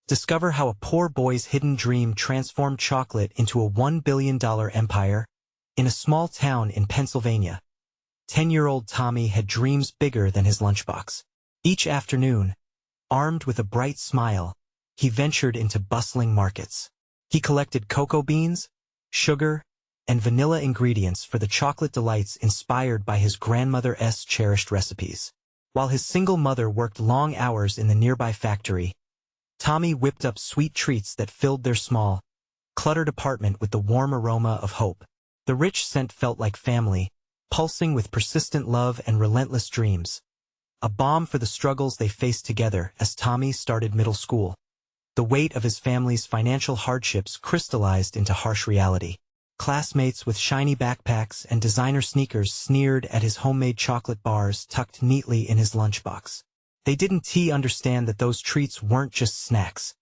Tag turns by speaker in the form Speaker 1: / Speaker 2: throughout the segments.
Speaker 1: Discover how a poor boy's hidden dream transformed chocolate into a $1 billion empire. In a small town in Pennsylvania, 10-year-old Tommy had dreams bigger than his lunchbox. Each afternoon, armed with a bright smile, he ventured into bustling markets. He collected cocoa beans, sugar, and vanilla ingredients for the chocolate delights inspired by his grandmother's cherished recipes. While his single mother worked long hours in the nearby factory, Tommy whipped up sweet treats that filled their small, cluttered apartment with the warm aroma of hope. The rich scent felt like family, pulsing with persistent love and relentless dreams. A balm for the struggles they faced together as Tommy started middle school. The weight of his family's financial hardships crystallized into harsh reality. Classmates with shiny backpacks and designer sneakers sneered at his homemade chocolate bars tucked neatly in his lunchbox. They didn't understand that those treats weren't just snacks.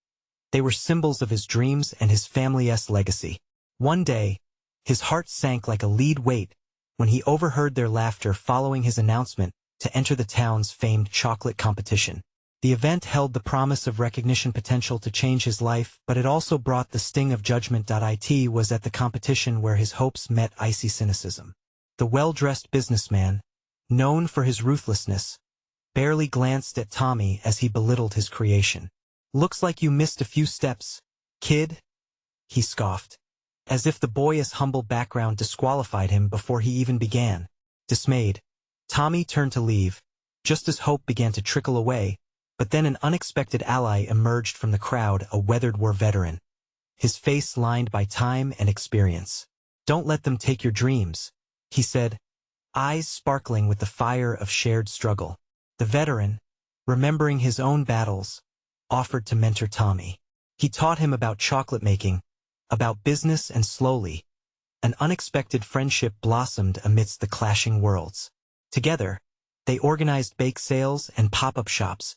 Speaker 1: They were symbols of his dreams and his family's legacy. One day, his heart sank like a lead weight when he overheard their laughter following his announcement to enter the town's famed chocolate competition. The event held the promise of recognition potential to change his life, but it also brought the sting of judgment. It was at the competition where his hopes met icy cynicism. The well-dressed businessman, known for his ruthlessness, barely glanced at Tommy as he belittled his creation. "Looks like you missed a few steps, kid," he scoffed, as if the boy's humble background disqualified him before he even began. Dismayed, Tommy turned to leave, just as hope began to trickle away. But then an unexpected ally emerged from the crowd, a weathered war veteran, his face lined by time and experience. "Don't let them take your dreams," he said, eyes sparkling with the fire of shared struggle. The veteran, remembering his own battles, offered to mentor Tommy. He taught him about chocolate making, about business, and slowly, an unexpected friendship blossomed amidst the clashing worlds. Together, they organized bake sales and pop-up shops,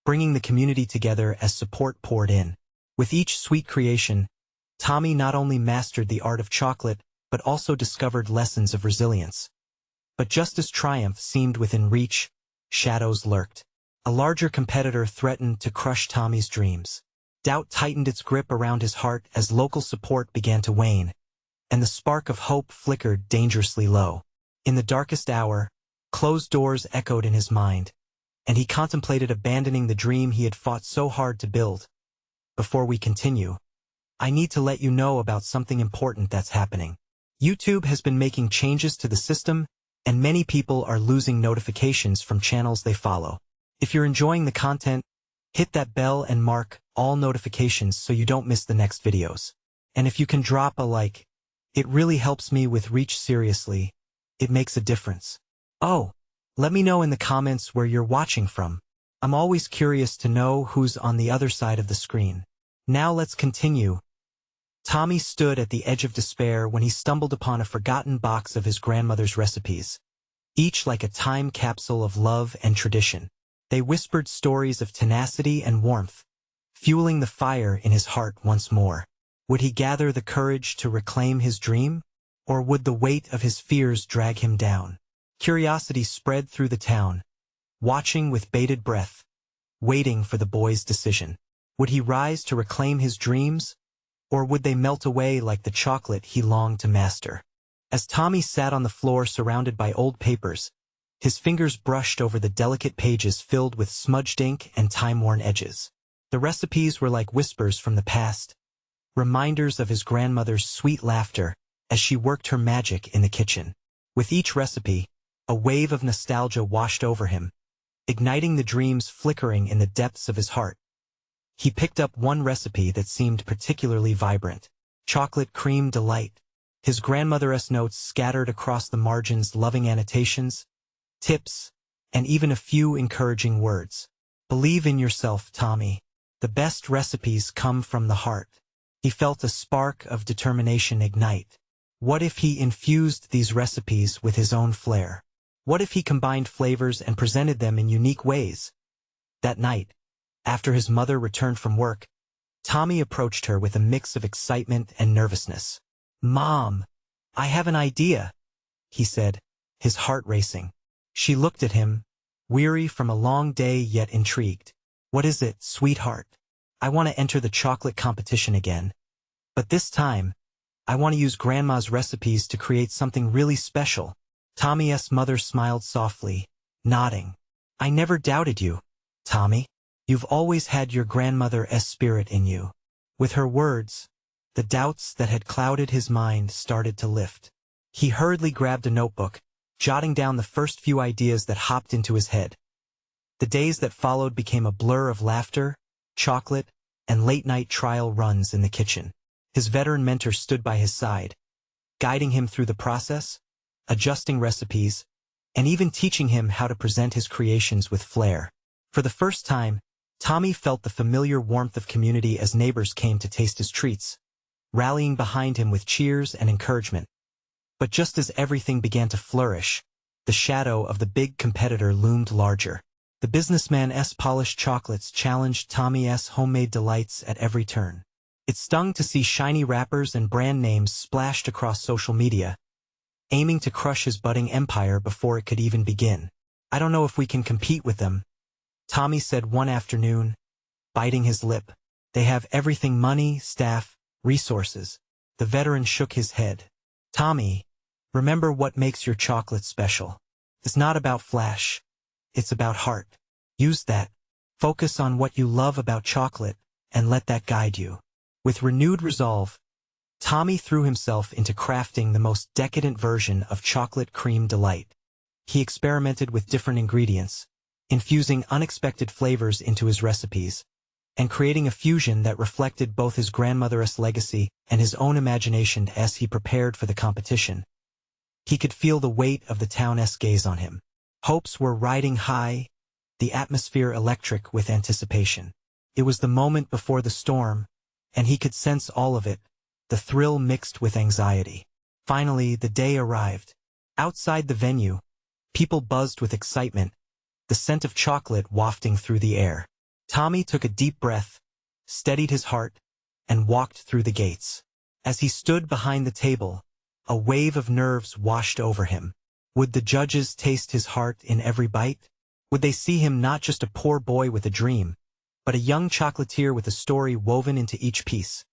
Speaker 1: bringing the community together as support poured in. With each sweet creation, Tommy not only mastered the art of chocolate, but also discovered lessons of resilience. But just as triumph seemed within reach, shadows lurked. A larger competitor threatened to crush Tommy's dreams. Doubt tightened its grip around his heart as local support began to wane, and the spark of hope flickered dangerously low. In the darkest hour, closed doors echoed in his mind, and he contemplated abandoning the dream he had fought so hard to build. Before we continue, I need to let you know about something important that's happening. YouTube has been making changes to the system, and many people are losing notifications from channels they follow. If you're enjoying the content, hit that bell and mark all notifications so you don't miss the next videos. And if you can drop a like, it really helps me with reach. Seriously, it makes a difference. Oh, let me know in the comments where you're watching from. I'm always curious to know who's on the other side of the screen. Now let's continue. Tommy stood at the edge of despair when he stumbled upon a forgotten box of his grandmother's recipes, each like a time capsule of love and tradition. They whispered stories of tenacity and warmth, fueling the fire in his heart once more. Would he gather the courage to reclaim his dream, or would the weight of his fears drag him down? Curiosity spread through the town, watching with bated breath, waiting for the boy's decision. Would he rise to reclaim his dreams, or would they melt away like the chocolate he longed to master? As Tommy sat on the floor surrounded by old papers, his fingers brushed over the delicate pages filled with smudged ink and time-worn edges. The recipes were like whispers from the past, reminders of his grandmother's sweet laughter as she worked her magic in the kitchen. With each recipe, a wave of nostalgia washed over him, igniting the dreams flickering in the depths of his heart. He picked up one recipe that seemed particularly vibrant: chocolate cream delight. His grandmother's notes scattered across the margins, loving annotations, tips, and even a few encouraging words. "Believe in yourself, Tommy. The best recipes come from the heart." He felt a spark of determination ignite. What if he infused these recipes with his own flair? What if he combined flavors and presented them in unique ways? That night, after his mother returned from work, Tommy approached her with a mix of excitement and nervousness. "Mom, I have an idea," he said, his heart racing. She looked at him, weary from a long day yet intrigued. "What is it, sweetheart?" I want to enter the chocolate competition again. But this time, I want to use Grandma's recipes to create something really special. Tommy's mother smiled softly, nodding. I never doubted you, Tommy. You've always had your grandmother's spirit in you. With her words, the doubts that had clouded his mind started to lift. He hurriedly grabbed a notebook, jotting down the first few ideas that hopped into his head. The days that followed became a blur of laughter, chocolate, and late-night trial runs in the kitchen. His veteran mentor stood by his side, guiding him through the process, adjusting recipes, and even teaching him how to present his creations with flair. For the first time, Tommy felt the familiar warmth of community as neighbors came to taste his treats, rallying behind him with cheers and encouragement. But just as everything began to flourish, the shadow of the big competitor loomed larger. The businessman's polished chocolates challenged Tommy's homemade delights at every turn. It stung to see shiny wrappers and brand names splashed across social media, aiming to crush his budding empire before it could even begin. I don't know if we can compete with them, Tommy said one afternoon, biting his lip. They have everything: money, staff, resources. The veteran shook his head. Tommy, remember what makes your chocolate special. It's not about flash. It's about heart. Use that. Focus on what you love about chocolate, and let that guide you. With renewed resolve, Tommy threw himself into crafting the most decadent version of chocolate cream delight. He experimented with different ingredients, infusing unexpected flavors into his recipes, and creating a fusion that reflected both his grandmother's legacy and his own imagination as he prepared for the competition. He could feel the weight of the town's gaze on him. Hopes were riding high, the atmosphere electric with anticipation. It was the moment before the storm, and he could sense all of it, the thrill mixed with anxiety. Finally, the day arrived. Outside the venue, people buzzed with excitement, the scent of chocolate wafting through the air. Tommy took a deep breath, steadied his heart, and walked through the gates. As he stood behind the table, a wave of nerves washed over him. Would the judges taste his heart in every bite? Would they see him not just a poor boy with a dream, but a young chocolatier with a story woven into each piece?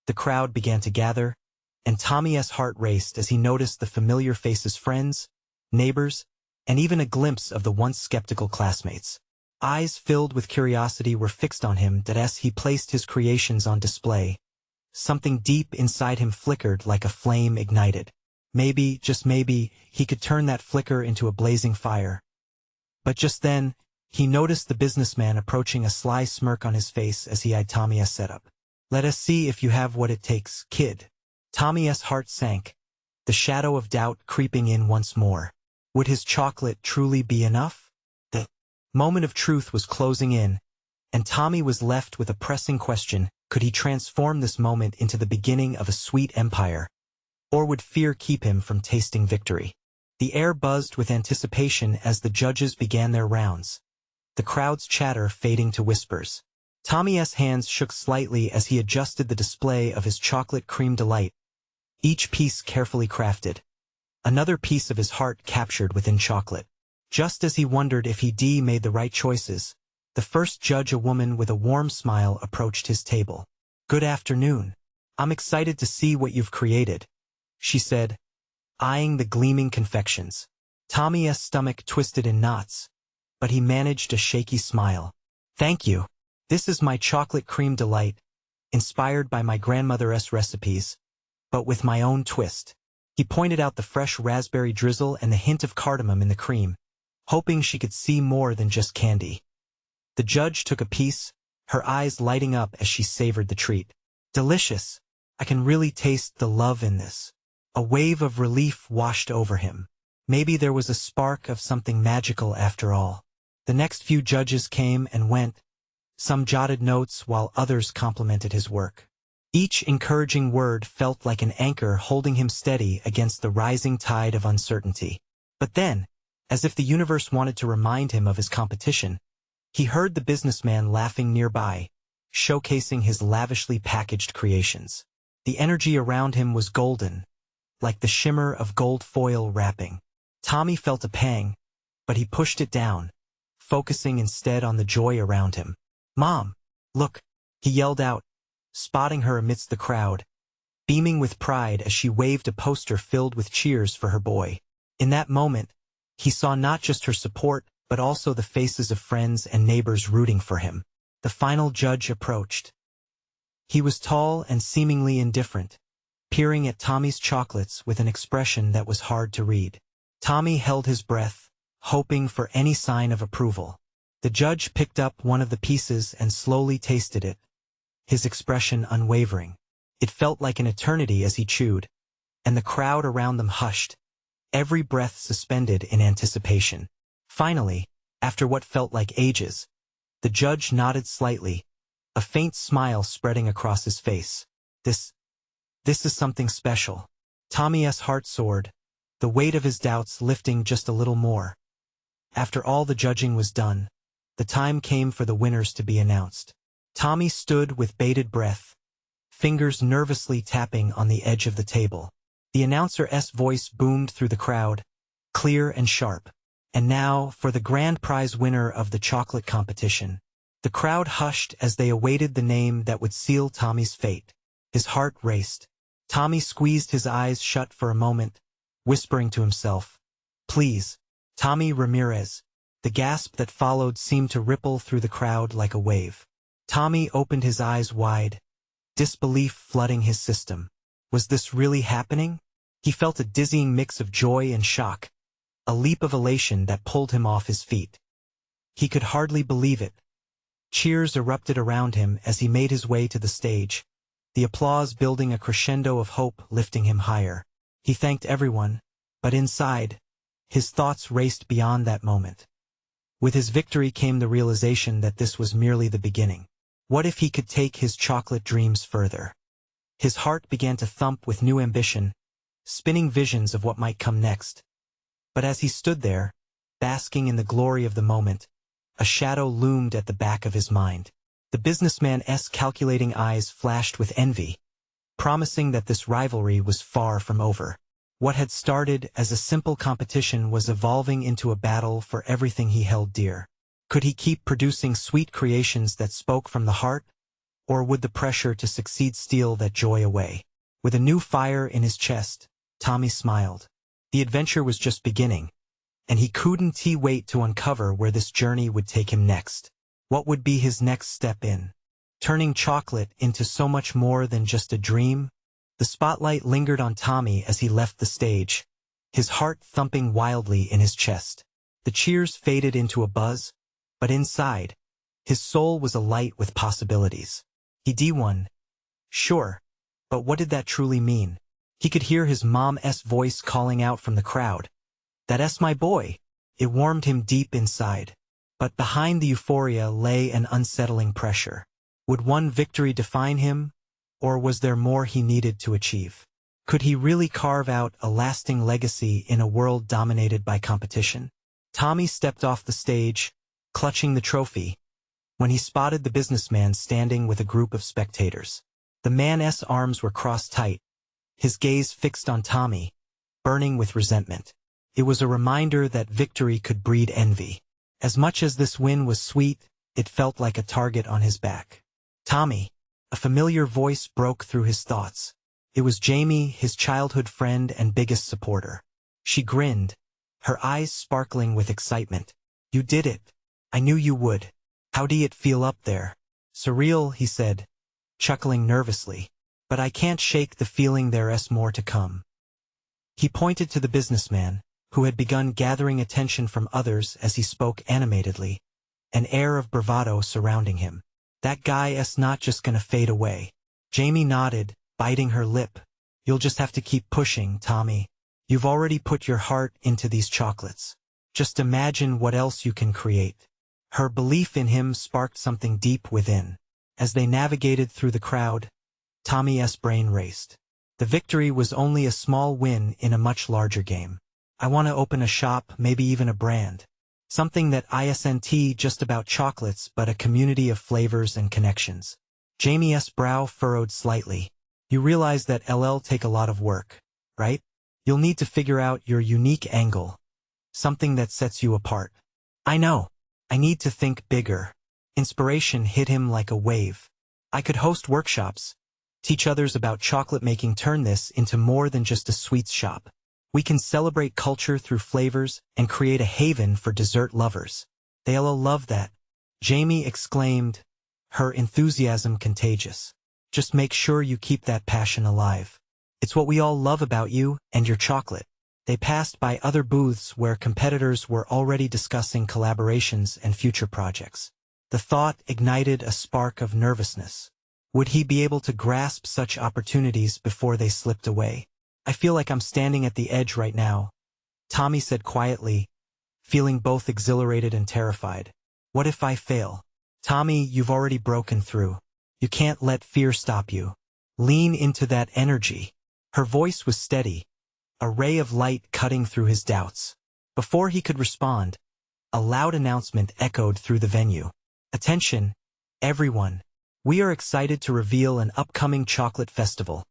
Speaker 1: The crowd began to gather, and Tommy's heart raced as he noticed the familiar faces: friends, neighbors, and even a glimpse of the once skeptical classmates. Eyes filled with curiosity were fixed on him as he placed his creations on display. Something deep inside him flickered like a flame ignited. Maybe, just maybe, he could turn that flicker into a blazing fire. But just then, he noticed the businessman approaching, a sly smirk on his face as he eyed Tommy's setup. Let us see if you have what it takes, kid. Tommy's heart sank, the shadow of doubt creeping in once more. Would his chocolate truly be enough? The moment of truth was closing in, and Tommy was left with a pressing question: could he transform this moment into the beginning of a sweet empire? Or would fear keep him from tasting victory? The air buzzed with anticipation as the judges began their rounds, the crowd's chatter fading to whispers. Tommy's hands shook slightly as he adjusted the display of his chocolate cream delight, each piece carefully crafted, another piece of his heart captured within chocolate. Just as he wondered if he made the right choices, the first judge, a woman with a warm smile, approached his table. Good afternoon. I'm excited to see what you've created, she said, eyeing the gleaming confections. Tommy's stomach twisted in knots, but he managed a shaky smile. Thank you. This is my chocolate cream delight, inspired by my grandmother's recipes, but with my own twist. He pointed out the fresh raspberry drizzle and the hint of cardamom in the cream, hoping she could see more than just candy. The judge took a piece, her eyes lighting up as she savored the treat. Delicious. I can really taste the love in this. A wave of relief washed over him. Maybe there was a spark of something magical after all. The next few judges came and went. Some jotted notes while others complimented his work. Each encouraging word felt like an anchor holding him steady against the rising tide of uncertainty. But then, as if the universe wanted to remind him of his competition, he heard the businessman laughing nearby, showcasing his lavishly packaged creations. The energy around him was golden, like the shimmer of gold foil wrapping. Tommy felt a pang, but he pushed it down, focusing instead on the joy around him. Mom, look, He yelled out, spotting her amidst the crowd, beaming with pride as she waved a poster filled with cheers for her boy. In that moment, he saw not just her support, but also the faces of friends and neighbors rooting for him. The final judge approached. He was tall and seemingly indifferent, peering at Tommy's chocolates with an expression that was hard to read. Tommy held his breath, hoping for any sign of approval. The judge picked up one of the pieces and slowly tasted it, his expression unwavering. It felt like an eternity as he chewed, and the crowd around them hushed, every breath suspended in anticipation. Finally, after what felt like ages, the judge nodded slightly, a faint smile spreading across his face. This is something special. Tommy's heart soared, the weight of his doubts lifting just a little more. After all the judging was done, the time came for the winners to be announced. Tommy stood with bated breath, fingers nervously tapping on the edge of the table. The announcer's voice boomed through the crowd, clear and sharp. And now, for the grand prize winner of the chocolate competition. The crowd hushed as they awaited the name that would seal Tommy's fate. His heart raced. Tommy squeezed his eyes shut for a moment, whispering to himself, "Please, Tommy Ramirez." The gasp that followed seemed to ripple through the crowd like a wave. Tommy opened his eyes wide, disbelief flooding his system. Was this really happening? He felt a dizzying mix of joy and shock, a leap of elation that pulled him off his feet. He could hardly believe it. Cheers erupted around him as he made his way to the stage, the applause building a crescendo of hope lifting him higher. He thanked everyone, but inside, his thoughts raced beyond that moment. With his victory came the realization that this was merely the beginning. What if he could take his chocolate dreams further? His heart began to thump with new ambition, spinning visions of what might come next. But as he stood there, basking in the glory of the moment, a shadow loomed at the back of his mind. The businessman's calculating eyes flashed with envy, promising that this rivalry was far from over. What had started as a simple competition was evolving into a battle for everything he held dear. Could he keep producing sweet creations that spoke from the heart, or would the pressure to succeed steal that joy away? With a new fire in his chest, Tommy smiled. The adventure was just beginning, and he couldn't wait to uncover where this journey would take him next. What would be his next step in turning chocolate into so much more than just a dream? The spotlight lingered on Tommy as he left the stage, his heart thumping wildly in his chest. The cheers faded into a buzz, but inside, his soul was alight with possibilities. He won. Sure, but what did that truly mean? He could hear his mom's voice calling out from the crowd. "That's my boy." It warmed him deep inside. But behind the euphoria lay an unsettling pressure. Would one victory define him, or was there more he needed to achieve? Could he really carve out a lasting legacy in a world dominated by competition? Tommy stepped off the stage, clutching the trophy, when he spotted the businessman standing with a group of spectators. The man's arms were crossed tight, his gaze fixed on Tommy, burning with resentment. It was a reminder that victory could breed envy. As much as this win was sweet, it felt like a target on his back. "Tommy," a familiar voice broke through his thoughts. It was Jamie, his childhood friend and biggest supporter. She grinned, her eyes sparkling with excitement. "You did it. I knew you would. How do it feel up there?" "Surreal," he said, chuckling nervously. "But I can't shake the feeling there's more to come." He pointed to the businessman, who had begun gathering attention from others as he spoke animatedly, an air of bravado surrounding him. "That guy's not just gonna fade away." Jamie nodded, biting her lip. "You'll just have to keep pushing, Tommy. You've already put your heart into these chocolates. Just imagine what else you can create." Her belief in him sparked something deep within. As they navigated through the crowd, Tommy's brain raced. The victory was only a small win in a much larger game. "I want to open a shop, maybe even a brand. Something that isn't just about chocolates but a community of flavors and connections." Jamie's brow furrowed slightly. "You realize that it'll take a lot of work, right? You'll need to figure out your unique angle, something that sets you apart." "I know. I need to think bigger." Inspiration hit him like a wave. I could host workshops, teach others about chocolate making, turn this into more than just a sweets shop. We can celebrate culture through flavors and create a haven for dessert lovers. They'll love that, Jamie exclaimed, her enthusiasm contagious. Just make sure you keep that passion alive. It's what we all love about you and your chocolate. They passed by other booths where competitors were already discussing collaborations and future projects. The thought ignited a spark of nervousness. Would he be able to grasp such opportunities before they slipped away? I feel like I'm standing at the edge right now, Tommy said quietly, feeling both exhilarated and terrified. What if I fail? Tommy, you've already broken through. You can't let fear stop you. Lean into that energy. Her voice was steady, a ray of light cutting through his doubts. Before he could respond, a loud announcement echoed through the venue. Attention, everyone. We are excited to reveal an upcoming chocolate festival.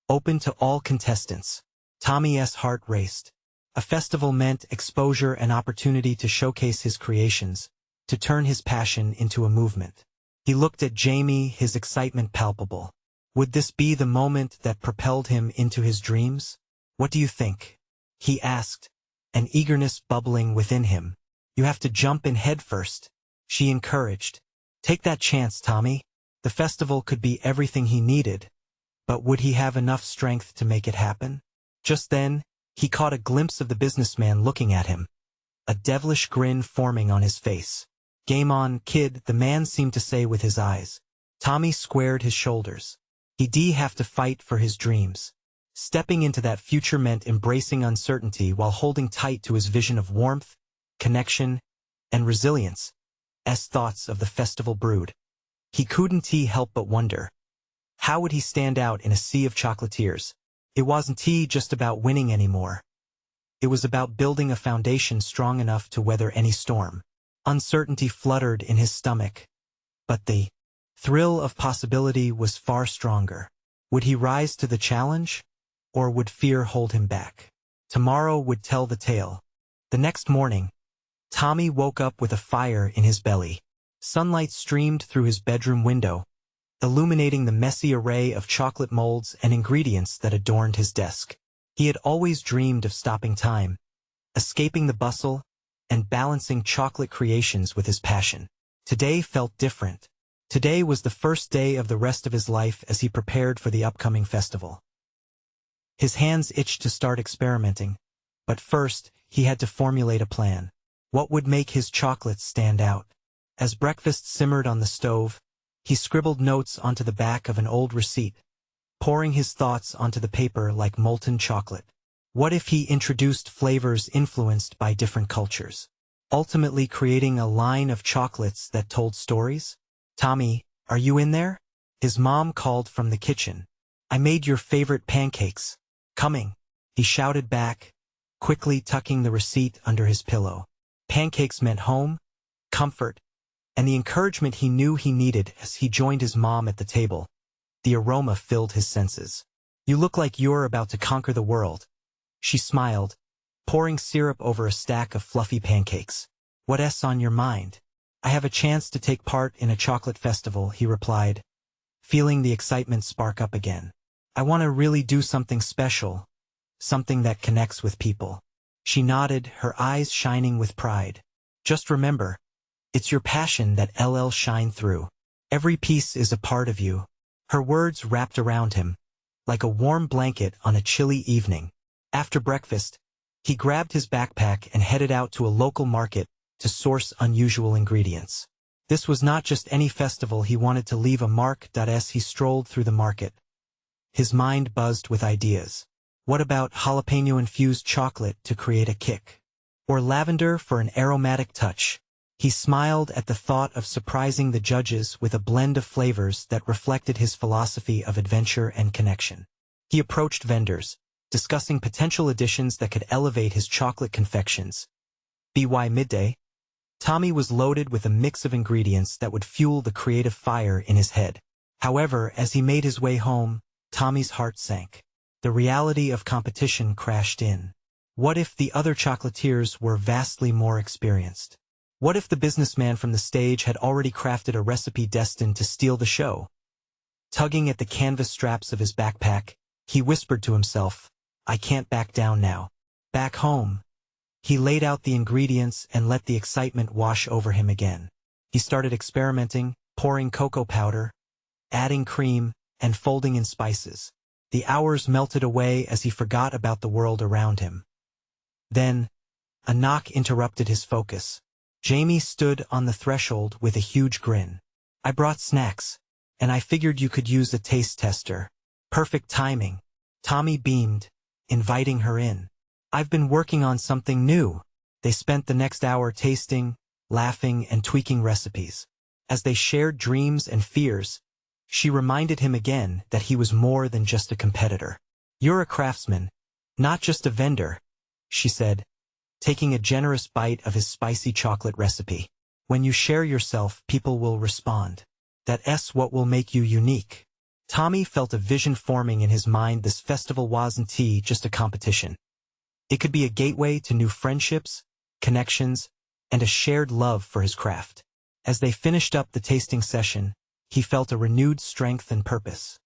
Speaker 1: Open to all contestants. Tommy's heart raced. A festival meant exposure and opportunity to showcase his creations, to turn his passion into a movement. He looked at Jamie, his excitement palpable. Would this be the moment that propelled him into his dreams? What do you think? He asked, an eagerness bubbling within him. You have to jump in head first, she encouraged. Take that chance, Tommy. The festival could be everything he needed, but would he have enough strength to make it happen? Just then, he caught a glimpse of the businessman looking at him, a devilish grin forming on his face. Game on, kid, the man seemed to say with his eyes. Tommy squared his shoulders. He'd have to fight for his dreams. Stepping into that future meant embracing uncertainty while holding tight to his vision of warmth, connection, and resilience. As thoughts of the festival brewed, he couldn't help but wonder. How would he stand out in a sea of chocolatiers? It wasn't just about winning anymore. It was about building a foundation strong enough to weather any storm. Uncertainty fluttered in his stomach, but the thrill of possibility was far stronger. Would he rise to the challenge, or would fear hold him back? Tomorrow would tell the tale. The next morning, Tommy woke up with a fire in his belly. Sunlight streamed through his bedroom window, illuminating the messy array of chocolate molds and ingredients that adorned his desk. He had always dreamed of stopping time, escaping the bustle, and balancing chocolate creations with his passion. Today felt different. Today was the first day of the rest of his life as he prepared for the upcoming festival. His hands itched to start experimenting, but first, he had to formulate a plan. What would make his chocolates stand out? As breakfast simmered on the stove, he scribbled notes onto the back of an old receipt, pouring his thoughts onto the paper like molten chocolate. What if he introduced flavors influenced by different cultures, ultimately creating a line of chocolates that told stories? Tommy, are you in there? His mom called from the kitchen. I made your favorite pancakes. Coming, he shouted back, quickly tucking the receipt under his pillow. Pancakes meant home, comfort, and the encouragement he knew he needed as he joined his mom at the table. The aroma filled his senses. You look like you're about to conquer the world. She smiled, pouring syrup over a stack of fluffy pancakes. What's on your mind? I have a chance to take part in a chocolate festival, he replied, feeling the excitement spark up again. I want to really do something special, something that connects with people. She nodded, her eyes shining with pride. Just remember, it's your passion that will shine through. Every piece is a part of you. Her words wrapped around him, like a warm blanket on a chilly evening. After breakfast, he grabbed his backpack and headed out to a local market to source unusual ingredients. This was not just any festival, he wanted to leave a mark. As he strolled through the market, his mind buzzed with ideas. What about jalapeno-infused chocolate to create a kick? Or lavender for an aromatic touch? He smiled at the thought of surprising the judges with a blend of flavors that reflected his philosophy of adventure and connection. He approached vendors, discussing potential additions that could elevate his chocolate confections. By midday, Tommy was loaded with a mix of ingredients that would fuel the creative fire in his head. However, as he made his way home, Tommy's heart sank. The reality of competition crashed in. What if the other chocolatiers were vastly more experienced? What if the businessman from the stage had already crafted a recipe destined to steal the show? Tugging at the canvas straps of his backpack, he whispered to himself, "I can't back down now." Back home, he laid out the ingredients and let the excitement wash over him again. He started experimenting, pouring cocoa powder, adding cream, and folding in spices. The hours melted away as he forgot about the world around him. Then, a knock interrupted his focus. Jamie stood on the threshold with a huge grin. "I brought snacks, and I figured you could use a taste tester." "Perfect timing." Tommy beamed, inviting her in. "I've been working on something new." They spent the next hour tasting, laughing, and tweaking recipes. As they shared dreams and fears, she reminded him again that he was more than just a competitor. "You're a craftsman, not just a vendor," she said, taking a generous bite of his spicy chocolate recipe. "When you share yourself, people will respond. That's what will make you unique." Tommy felt a vision forming in his mind. This festival wasn't just a competition. It could be a gateway to new friendships, connections, and a shared love for his craft. As they finished up the tasting session, he felt a renewed strength and purpose.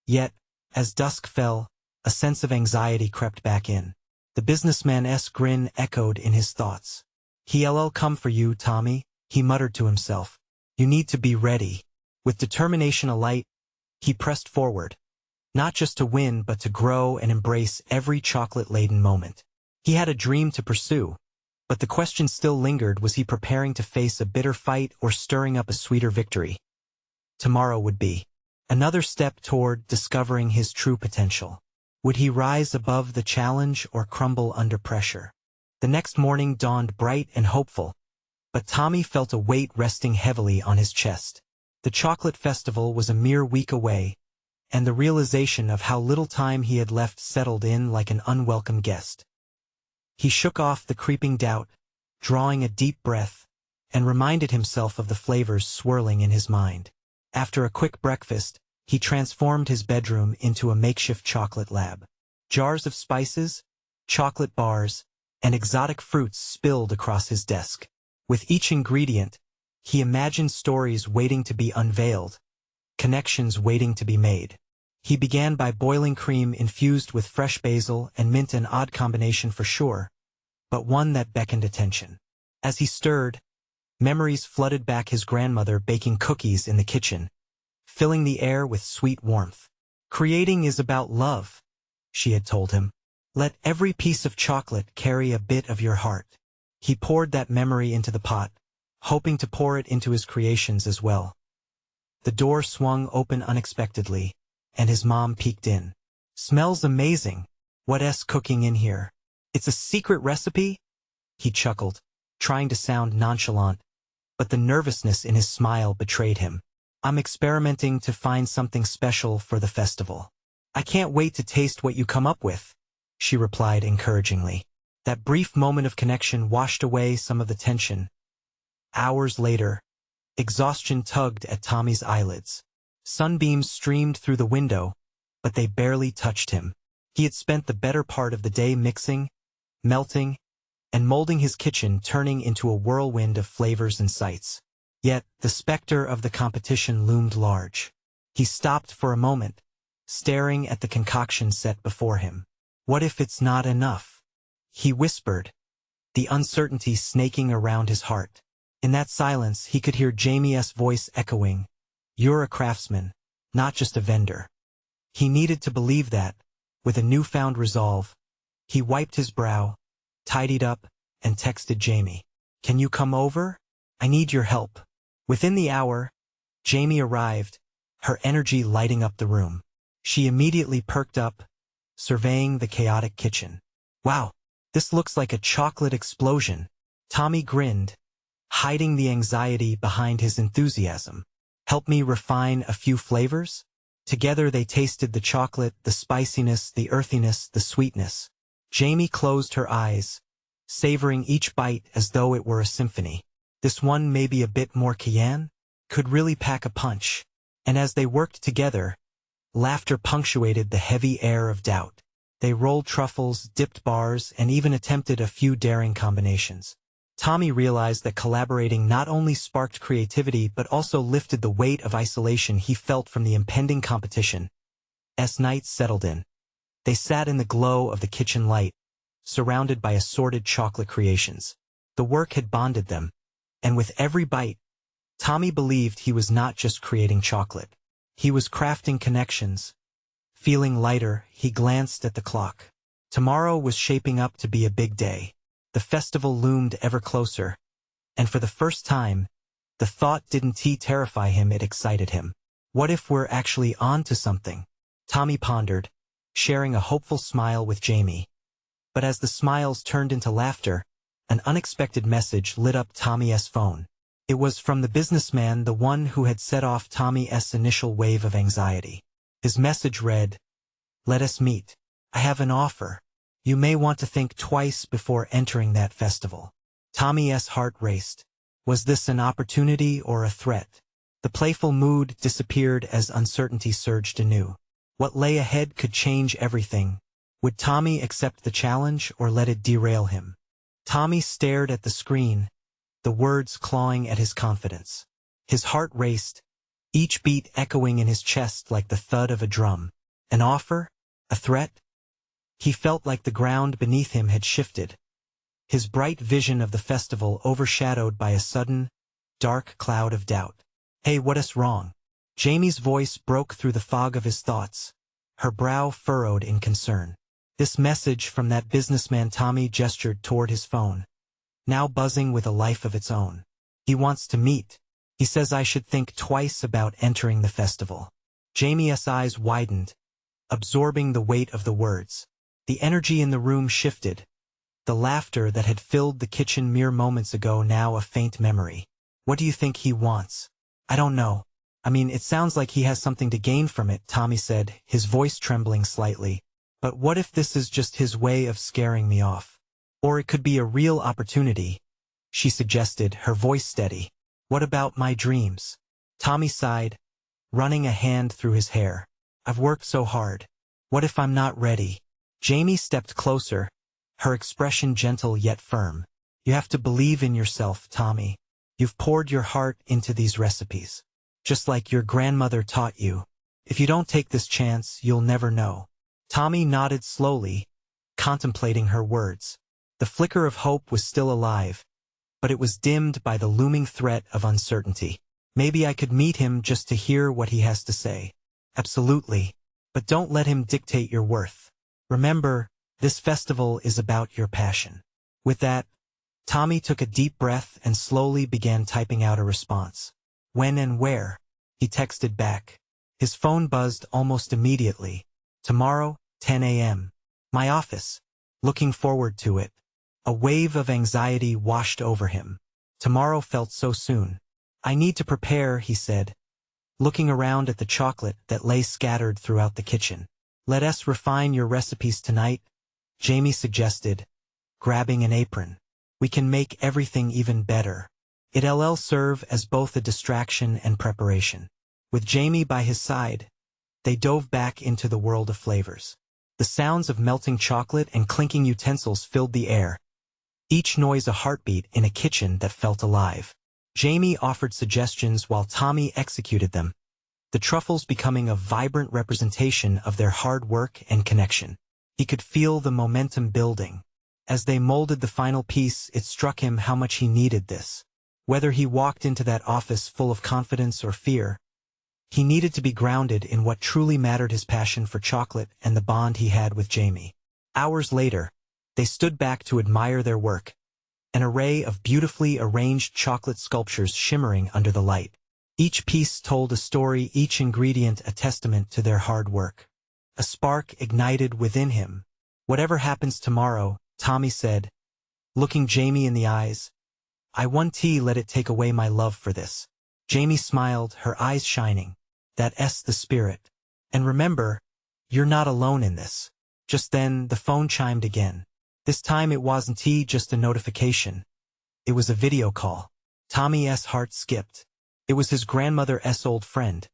Speaker 1: Yet, as dusk fell, a sense of anxiety crept back in. The businessman's grin echoed in his thoughts. "He'll come for you, Tommy," he muttered to himself. "You need to be ready." With determination alight, he pressed forward, not just to win but to grow and embrace every chocolate-laden moment. He had a dream to pursue, but the question still lingered: was he preparing to face a bitter fight or stirring up a sweeter victory? Tomorrow would be another step toward discovering his true potential. Would he rise above the challenge or crumble under pressure? The next morning dawned bright and hopeful, but Tommy felt a weight resting heavily on his chest. The chocolate festival was a mere week away, and the realization of how little time he had left settled in like an unwelcome guest. He shook off the creeping doubt, drawing a deep breath, and reminded himself of the flavors swirling in his mind. After a quick breakfast, he transformed his bedroom into a makeshift chocolate lab. Jars of spices, chocolate bars, and exotic fruits spilled across his desk. With each ingredient, he imagined stories waiting to be unveiled, connections waiting to be made. He began by boiling cream infused with fresh basil and mint, an odd combination for sure, but one that beckoned attention. As he stirred, memories flooded back: his grandmother baking cookies in the kitchen, filling the air with sweet warmth. "Creating is about love," she had told him. "Let every piece of chocolate carry a bit of your heart." He poured that memory into the pot, hoping to pour it into his creations as well. The door swung open unexpectedly, and his mom peeked in. "Smells amazing. What's cooking in here?" "It's a secret recipe?" He chuckled, trying to sound nonchalant, but the nervousness in his smile betrayed him. "I'm experimenting to find something special for the festival." "I can't wait to taste what you come up with," she replied encouragingly. That brief moment of connection washed away some of the tension. Hours later, exhaustion tugged at Tommy's eyelids. Sunbeams streamed through the window, but they barely touched him. He had spent the better part of the day mixing, melting, and molding his kitchen, turning into a whirlwind of flavors and sights. Yet, the specter of the competition loomed large. He stopped for a moment, staring at the concoction set before him. "What if it's not enough?" he whispered, the uncertainty snaking around his heart. In that silence, he could hear Jamie's voice echoing, "You're a craftsman, not just a vendor." He needed to believe that. With a newfound resolve, he wiped his brow, tidied up, and texted Jamie, "Can you come over? I need your help." Within the hour, Jamie arrived, her energy lighting up the room. She immediately perked up, surveying the chaotic kitchen. "Wow, this looks like a chocolate explosion." Tommy grinned, hiding the anxiety behind his enthusiasm. "Help me refine a few flavors?" Together they tasted the chocolate, the spiciness, the earthiness, the sweetness. Jamie closed her eyes, savoring each bite as though it were a symphony. This one, maybe a bit more cayenne, could really pack a punch. And as they worked together, laughter punctuated the heavy air of doubt. They rolled truffles, dipped bars, and even attempted a few daring combinations. Tommy realized that collaborating not only sparked creativity but also lifted the weight of isolation he felt from the impending competition. As night settled in, they sat in the glow of the kitchen light, surrounded by assorted chocolate creations. The work had bonded them, and with every bite, Tommy believed he was not just creating chocolate. He was crafting connections. Feeling lighter, he glanced at the clock. Tomorrow was shaping up to be a big day. The festival loomed ever closer, and for the first time, the thought didn't terrify him, it excited him. What if we're actually on to something? Tommy pondered, sharing a hopeful smile with Jamie. But as the smiles turned into laughter, an unexpected message lit up Tommy's phone. It was from the businessman, the one who had set off Tommy's initial wave of anxiety. His message read, "Let us meet. I have an offer. You may want to think twice before entering that festival." Tommy's heart raced. Was this an opportunity or a threat? The playful mood disappeared as uncertainty surged anew. What lay ahead could change everything. Would Tommy accept the challenge or let it derail him? Tommy stared at the screen, the words clawing at his confidence. His heart raced, each beat echoing in his chest like the thud of a drum. An offer? A threat? He felt like the ground beneath him had shifted, his bright vision of the festival overshadowed by a sudden, dark cloud of doubt. "Hey, what's wrong?" Jamie's voice broke through the fog of his thoughts, her brow furrowed in concern. This message from that businessman. Tommy gestured toward his phone, now buzzing with a life of its own. "He wants to meet. He says I should think twice about entering the festival." Jamie's eyes widened, absorbing the weight of the words. The energy in the room shifted, the laughter that had filled the kitchen mere moments ago now a faint memory. "What do you think he wants?" "I don't know. I mean, it sounds like he has something to gain from it," Tommy said, his voice trembling slightly. "But what if this is just his way of scaring me off? Or it could be a real opportunity," she suggested, her voice steady. "What about my dreams?" Tommy sighed, running a hand through his hair. "I've worked so hard. What if I'm not ready?" Jamie stepped closer, her expression gentle yet firm. "You have to believe in yourself, Tommy. You've poured your heart into these recipes, just like your grandmother taught you. If you don't take this chance, you'll never know." Tommy nodded slowly, contemplating her words. The flicker of hope was still alive, but it was dimmed by the looming threat of uncertainty. "Maybe I could meet him just to hear what he has to say." "Absolutely. But don't let him dictate your worth. Remember, this festival is about your passion." With that, Tommy took a deep breath and slowly began typing out a response. "When and where?" he texted back. His phone buzzed almost immediately. "Tomorrow, 10 a.m. My office. Looking forward to it." A wave of anxiety washed over him. Tomorrow felt so soon. "I need to prepare," he said, looking around at the chocolate that lay scattered throughout the kitchen. "Let us refine your recipes tonight," Jamie suggested, grabbing an apron. "We can make everything even better." It'll serve as both a distraction and preparation. With Jamie by his side, they dove back into the world of flavors. The sounds of melting chocolate and clinking utensils filled the air, each noise a heartbeat in a kitchen that felt alive. Jamie offered suggestions while Tommy executed them, the truffles becoming a vibrant representation of their hard work and connection. He could feel the momentum building. As they molded the final piece, it struck him how much he needed this. Whether he walked into that office full of confidence or fear, he needed to be grounded in what truly mattered: his passion for chocolate and the bond he had with Jamie. Hours later, they stood back to admire their work, an array of beautifully arranged chocolate sculptures shimmering under the light. Each piece told a story, each ingredient a testament to their hard work. A spark ignited within him. "Whatever happens tomorrow," Tommy said, looking Jamie in the eyes, "I won't let it take away my love for this." Jamie smiled, her eyes shining. "That's the spirit. And remember, you're not alone in this." Just then, the phone chimed again. This time it wasn't just a notification. It was a video call. Tommy's heart skipped. It was his grandmother's old friend,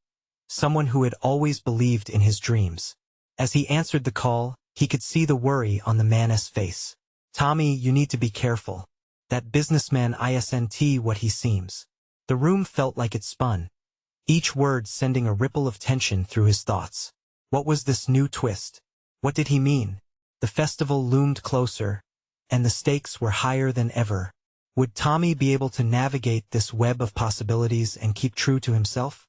Speaker 1: someone who had always believed in his dreams. As he answered the call, he could see the worry on the man's face. "Tommy, you need to be careful. That businessman isn't what he seems. The room felt like it spun, each word sending a ripple of tension through his thoughts. What was this new twist? What did he mean? The festival loomed closer, and the stakes were higher than ever. Would Tommy be able to navigate this web of possibilities and keep true to himself?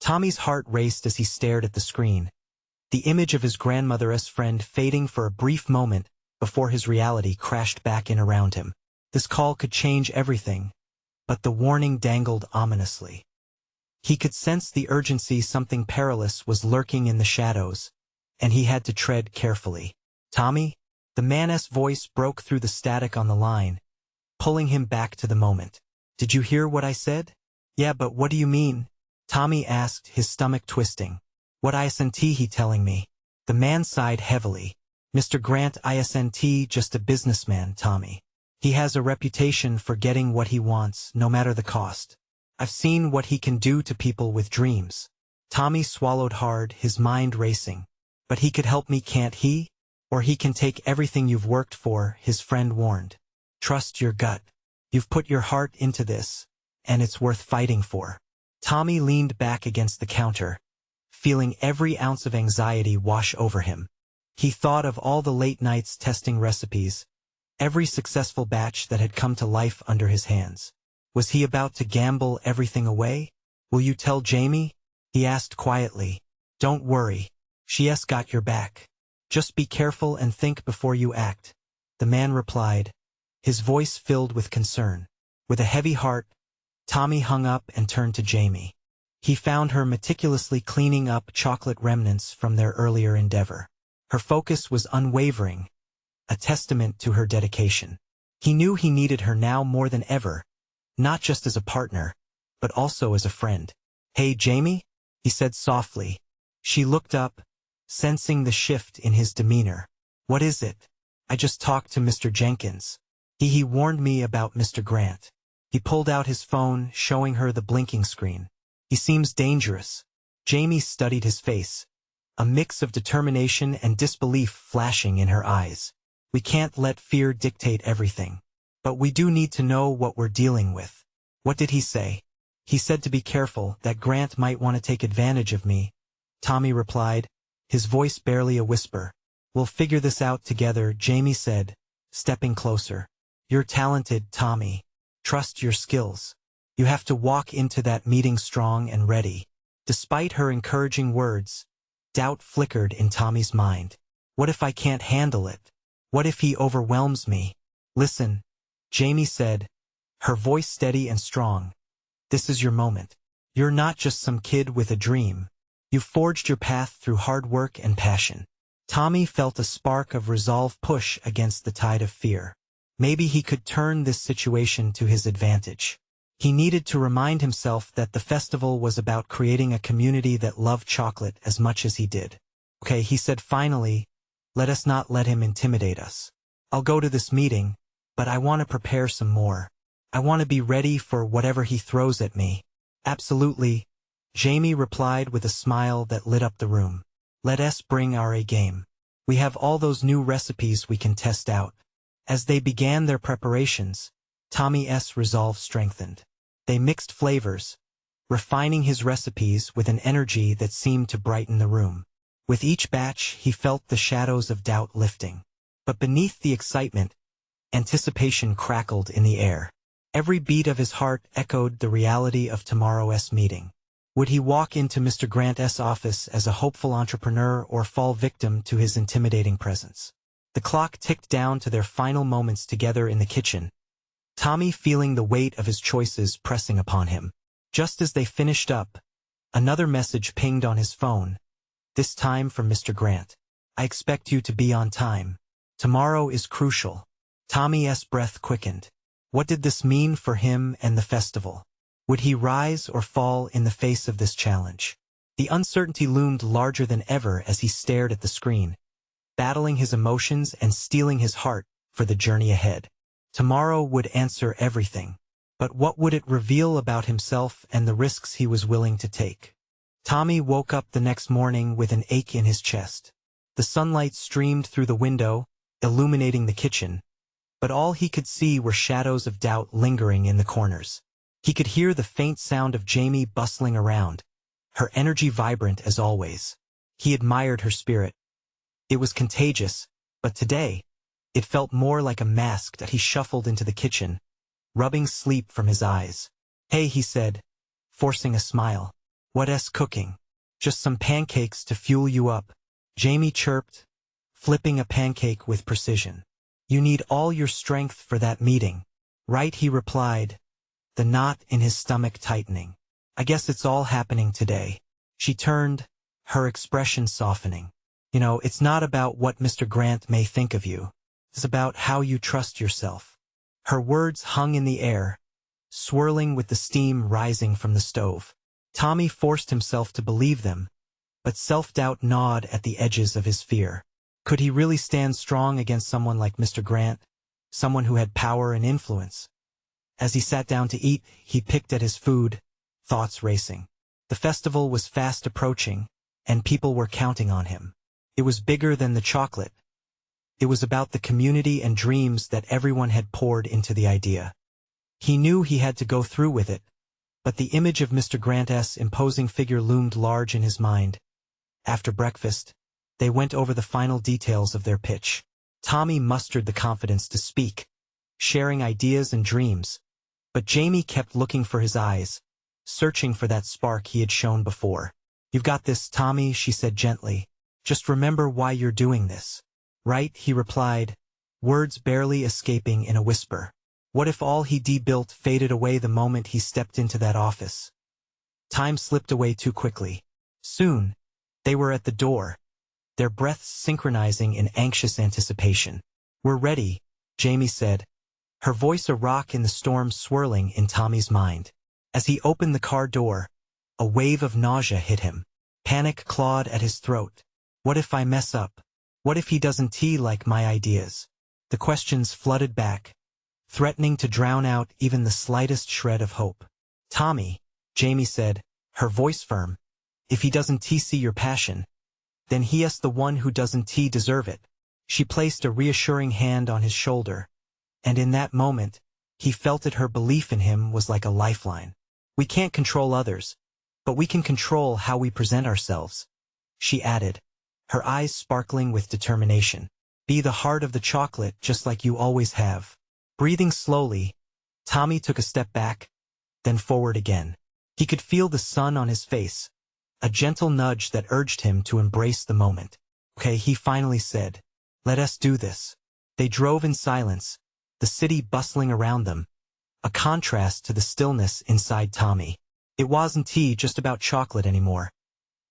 Speaker 1: Tommy's heart raced as he stared at the screen, the image of his grandmother's friend fading for a brief moment before his reality crashed back in around him. This call could change everything, but the warning dangled ominously. He could sense the urgency something perilous was lurking in the shadows, and he had to tread carefully. Tommy? The man's voice broke through the static on the line, pulling him back to the moment. Did you hear what I said? Yeah, but what do you mean? Tommy asked, his stomach twisting. What isn't he telling me? The man sighed heavily. Mr. Grant isn't just a businessman, Tommy. He has a reputation for getting what he wants, no matter the cost. I've seen what he can do to people with dreams. Tommy swallowed hard, his mind racing. But he could help me, can't he? Or he can take everything you've worked for, his friend warned. Trust your gut. You've put your heart into this, and it's worth fighting for. Tommy leaned back against the counter, feeling every ounce of anxiety wash over him. He thought of all the late nights testing recipes, every successful batch that had come to life under his hands. Was he about to gamble everything away? Will you tell Jamie? He asked quietly. Don't worry. She's got your back. Just be careful and think before you act. The man replied, his voice filled with concern. With a heavy heart, Tommy hung up and turned to Jamie. He found her meticulously cleaning up chocolate remnants from their earlier endeavor. Her focus was unwavering, a testament to her dedication. He knew he needed her now more than ever, not just as a partner, but also as a friend. Hey, Jamie? He said softly. She looked up, sensing the shift in his demeanor. What is it? I just talked to Mr. Jenkins. He warned me about Mr. Grant. He pulled out his phone, showing her the blinking screen. He seems dangerous. Jamie studied his face, a mix of determination and disbelief flashing in her eyes. We can't let fear dictate everything. But we do need to know what we're dealing with. What did he say? He said to be careful, that Grant might want to take advantage of me. Tommy replied, his voice barely a whisper. We'll figure this out together, Jamie said, stepping closer. You're talented, Tommy. Trust your skills. You have to walk into that meeting strong and ready. Despite her encouraging words, doubt flickered in Tommy's mind. What if I can't handle it? What if he overwhelms me? Listen, Jamie said, her voice steady and strong. This is your moment. You're not just some kid with a dream. You've forged your path through hard work and passion. Tommy felt a spark of resolve push against the tide of fear. Maybe he could turn this situation to his advantage. He needed to remind himself that the festival was about creating a community that loved chocolate as much as he did. Okay, he said finally, let us not let him intimidate us. I'll go to this meeting, but I want to prepare some more. I want to be ready for whatever he throws at me. Absolutely, Jamie replied with a smile that lit up the room. Let us bring our A game. We have all those new recipes we can test out. As they began their preparations, Tommy's resolve strengthened. They mixed flavors, refining his recipes with an energy that seemed to brighten the room. With each batch, he felt the shadows of doubt lifting. But beneath the excitement, anticipation crackled in the air. Every beat of his heart echoed the reality of tomorrow's meeting. Would he walk into Mr. Grant's office as a hopeful entrepreneur or fall victim to his intimidating presence? The clock ticked down to their final moments together in the kitchen, Tommy feeling the weight of his choices pressing upon him. Just as they finished up, another message pinged on his phone, this time from Mr. Grant. I expect you to be on time. Tomorrow is crucial. Tommy's breath quickened. What did this mean for him and the festival? Would he rise or fall in the face of this challenge? The uncertainty loomed larger than ever as he stared at the screen, battling his emotions and steeling his heart for the journey ahead. Tomorrow would answer everything. But what would it reveal about himself and the risks he was willing to take? Tommy woke up the next morning with an ache in his chest. The sunlight streamed through the window, illuminating the kitchen, but all he could see were shadows of doubt lingering in the corners. He could hear the faint sound of Jamie bustling around, her energy vibrant as always. He admired her spirit. It was contagious, but today, it felt more like a mask that he shuffled into the kitchen, rubbing sleep from his eyes. "Hey," he said, forcing a smile. "What's cooking?" "Just some pancakes to fuel you up," Jamie chirped, flipping a pancake with precision. "You need all your strength for that meeting, right?" he replied, the knot in his stomach tightening. "I guess it's all happening today." She turned, her expression softening. It's not about what Mr. Grant may think of you. It's about how you trust yourself." Her words hung in the air, swirling with the steam rising from the stove. Tommy forced himself to believe them, but self-doubt gnawed at the edges of his fear. Could he really stand strong against someone like Mr. Grant, someone who had power and influence? As he sat down to eat, he picked at his food, thoughts racing. The festival was fast approaching, and people were counting on him. It was bigger than the chocolate. It was about the community and dreams that everyone had poured into the idea. He knew he had to go through with it, but the image of Mr. Grant's imposing figure loomed large in his mind. After breakfast, they went over the final details of their pitch. Tommy mustered the confidence to speak, sharing ideas and dreams, but Jamie kept looking for his eyes, searching for that spark he had shown before. "You've got this, Tommy," she said gently. "Just remember why you're doing this." "Right," he replied, words barely escaping in a whisper. What if all he built faded away the moment he stepped into that office? Time slipped away too quickly. Soon, they were at the door, their breaths synchronizing in anxious anticipation. "We're ready," Jamie said, her voice a rock in the storm swirling in Tommy's mind. As he opened the car door, a wave of nausea hit him. Panic clawed at his throat. What if I mess up? What if he doesn't like my ideas? The questions flooded back, threatening to drown out even the slightest shred of hope. "Tommy," Jamie said, her voice firm, "if he doesn't see your passion, then he's the one who doesn't deserve it." She placed a reassuring hand on his shoulder, and in that moment, he felt that her belief in him was like a lifeline. "We can't control others, but we can control how we present ourselves," she added, her eyes sparkling with determination. "Be the heart of the chocolate just like you always have." Breathing slowly, Tommy took a step back, then forward again. He could feel the sun on his face, a gentle nudge that urged him to embrace the moment. "Okay," he finally said. "Let us do this." They drove in silence, the city bustling around them, a contrast to the stillness inside Tommy. It wasn't just about chocolate anymore.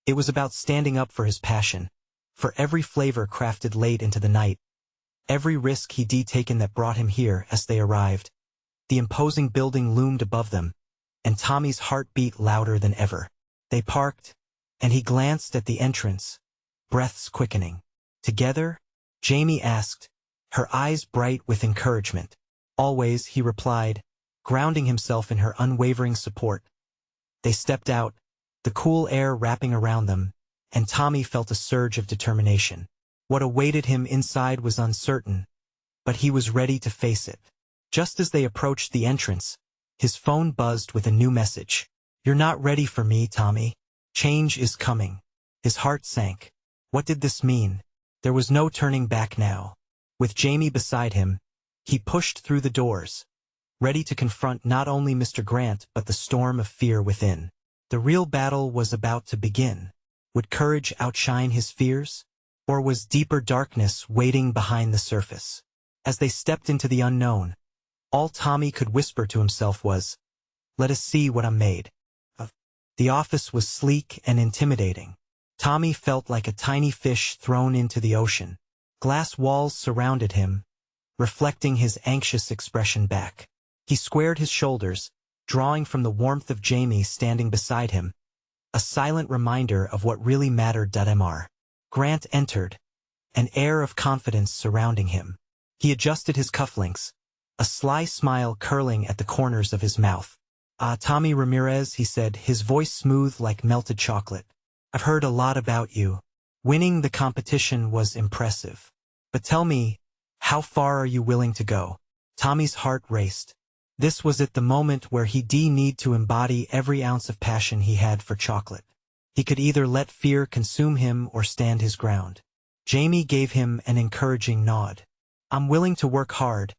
Speaker 1: It was about standing up for his passion, for every flavor crafted late into the night, every risk he'd taken that brought him here. As they arrived, the imposing building loomed above them, and Tommy's heart beat louder than ever. They parked, and he glanced at the entrance, breaths quickening. "Together?" Jamie asked, her eyes bright with encouragement. "Always," he replied, grounding himself in her unwavering support. They stepped out, the cool air wrapping around them, and Tommy felt a surge of determination. What awaited him inside was uncertain, but he was ready to face it. Just as they approached the entrance, his phone buzzed with a new message. "You're not ready for me, Tommy. Change is coming." His heart sank. What did this mean? There was no turning back now. With Jamie beside him, he pushed through the doors, ready to confront not only Mr. Grant but the storm of fear within. The real battle was about to begin. Would courage outshine his fears? Or was deeper darkness waiting behind the surface? As they stepped into the unknown, all Tommy could whisper to himself was, "Let us see what I'm made of." The office was sleek and intimidating. Tommy felt like a tiny fish thrown into the ocean. Glass walls surrounded him, reflecting his anxious expression back. He squared his shoulders, drawing from the warmth of Jamie standing beside him, a silent reminder of what really mattered. Mr. Grant entered, an air of confidence surrounding him. He adjusted his cufflinks, a sly smile curling at the corners of his mouth. "Ah, Tommy Ramirez," he said, his voice smooth like melted chocolate. "I've heard a lot about you. Winning the competition was impressive. But tell me, how far are you willing to go?" Tommy's heart raced. This was at the moment where he'd need to embody every ounce of passion he had for chocolate. He could either let fear consume him or stand his ground. Jamie gave him an encouraging nod. "I'm willing to work hard,"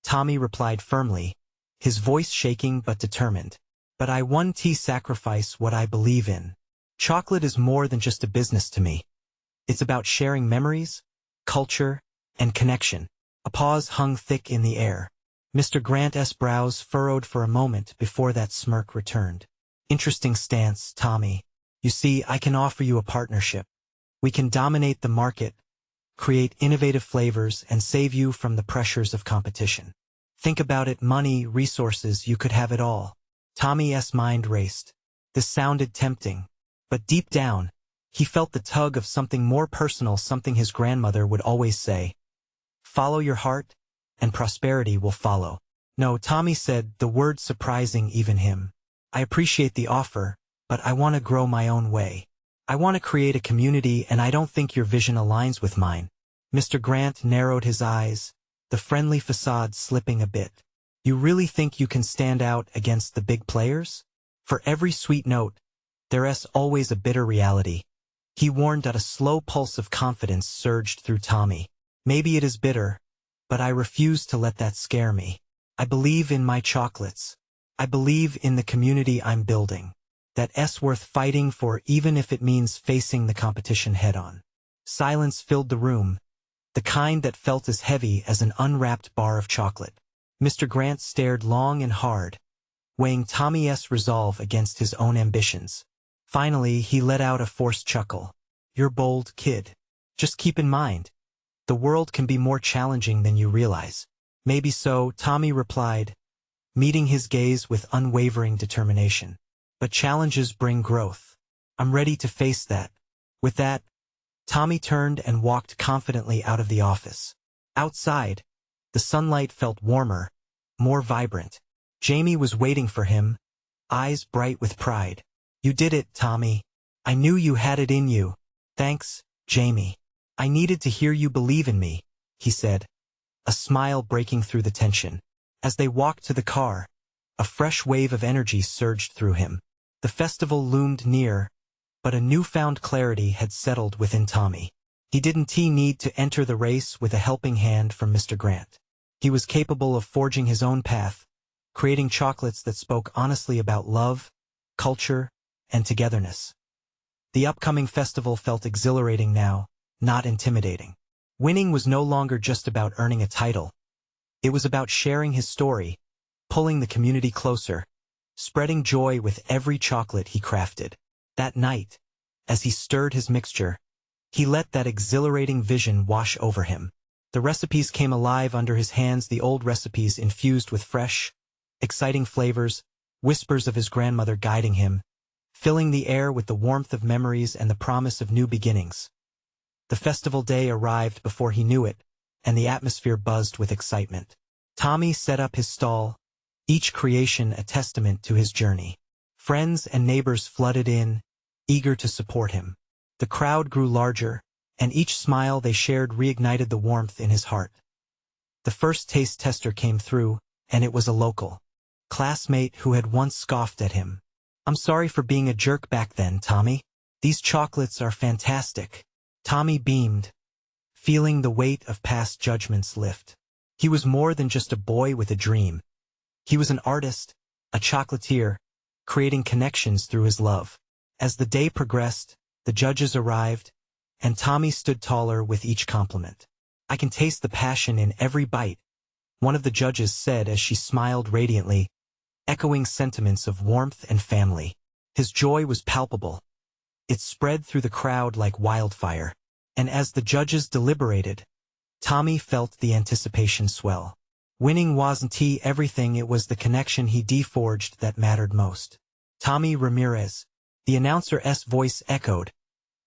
Speaker 1: Tommy replied firmly, his voice shaking but determined. "But I won't sacrifice what I believe in. Chocolate is more than just a business to me. It's about sharing memories, culture, and connection." A pause hung thick in the air. Mr. Grant's brows furrowed for a moment before that smirk returned. "Interesting stance, Tommy. You see, I can offer you a partnership. We can dominate the market, create innovative flavors, and save you from the pressures of competition. Think about it, money, resources, you could have it all." Tommy's mind raced. This sounded tempting. But deep down, he felt the tug of something more personal, something his grandmother would always say. "Follow your heart, and prosperity will follow." "No," Tommy said, the word surprising even him. "I appreciate the offer, but I want to grow my own way. I want to create a community, and I don't think your vision aligns with mine." Mr. Grant narrowed his eyes, the friendly facade slipping a bit. "You really think you can stand out against the big players? For every sweet note, there's always a bitter reality." He warned that a slow pulse of confidence surged through Tommy. "Maybe it is bitter, but I refuse to let that scare me. I believe in my chocolates. I believe in the community I'm building. That's worth fighting for, even if it means facing the competition head-on." Silence filled the room, the kind that felt as heavy as an unwrapped bar of chocolate. Mr. Grant stared long and hard, weighing Tommy's resolve against his own ambitions. Finally, he let out a forced chuckle. "You're bold, kid. Just keep in mind, the world can be more challenging than you realize." "Maybe so," Tommy replied, meeting his gaze with unwavering determination. "But challenges bring growth. I'm ready to face that." With that, Tommy turned and walked confidently out of the office. Outside, the sunlight felt warmer, more vibrant. Jamie was waiting for him, eyes bright with pride. "You did it, Tommy. I knew you had it in you." "Thanks, Jamie. I needed to hear you believe in me," he said, a smile breaking through the tension. As they walked to the car, a fresh wave of energy surged through him. The festival loomed near, but a newfound clarity had settled within Tommy. He didn't need to enter the race with a helping hand from Mr. Grant. He was capable of forging his own path, creating chocolates that spoke honestly about love, culture, and togetherness. The upcoming festival felt exhilarating now, not intimidating. Winning was no longer just about earning a title. It was about sharing his story, pulling the community closer, spreading joy with every chocolate he crafted. That night, as he stirred his mixture, he let that exhilarating vision wash over him. The recipes came alive under his hands, the old recipes infused with fresh, exciting flavors, whispers of his grandmother guiding him, filling the air with the warmth of memories and the promise of new beginnings. The festival day arrived before he knew it, and the atmosphere buzzed with excitement. Tommy set up his stall, each creation a testament to his journey. Friends and neighbors flooded in, eager to support him. The crowd grew larger, and each smile they shared reignited the warmth in his heart. The first taste tester came through, and it was a local classmate who had once scoffed at him. "I'm sorry for being a jerk back then, Tommy. These chocolates are fantastic." Tommy beamed, feeling the weight of past judgments lift. He was more than just a boy with a dream. He was an artist, a chocolatier, creating connections through his love. As the day progressed, the judges arrived, and Tommy stood taller with each compliment. "I can taste the passion in every bite," one of the judges said as she smiled radiantly, echoing sentiments of warmth and family. His joy was palpable. It spread through the crowd like wildfire, and as the judges deliberated, Tommy felt the anticipation swell. Winning wasn't everything, it was the connection he forged that mattered most. "Tommy Ramirez," the announcer's voice echoed,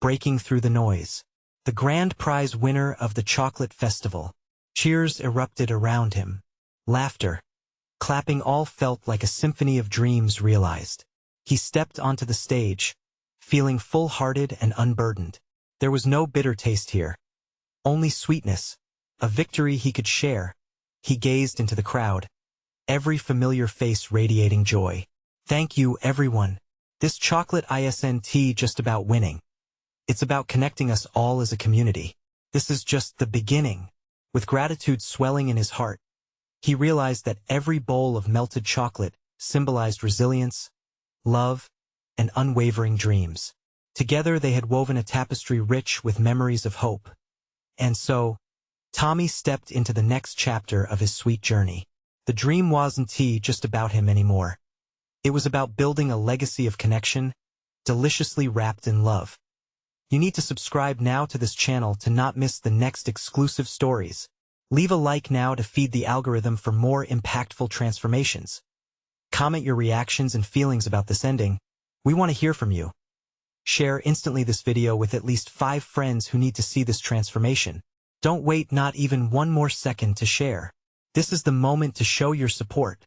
Speaker 1: breaking through the noise. "The grand prize winner of the chocolate festival." Cheers erupted around him. Laughter, clapping, all felt like a symphony of dreams realized. He stepped onto the stage, feeling full-hearted and unburdened. There was no bitter taste here. Only sweetness, a victory he could share, He gazed into the crowd, every familiar face radiating joy. Thank you, everyone. This chocolate isn't just about winning. It's about connecting us all as a community. This is just the beginning. With gratitude swelling in his heart, he realized that every bowl of melted chocolate symbolized resilience, love, and unwavering dreams. Together they had woven a tapestry rich with memories of hope. And so, Tommy stepped into the next chapter of his sweet journey. The dream wasn't just about him anymore. It was about building a legacy of connection, deliciously wrapped in love. You need to subscribe now to this channel to not miss the next exclusive stories. Leave a like now to feed the algorithm for more impactful transformations. Comment your reactions and feelings about this ending. We want to hear from you. Share instantly this video with at least 5 friends who need to see this transformation. Don't wait not even one more second to share. This is the moment to show your support.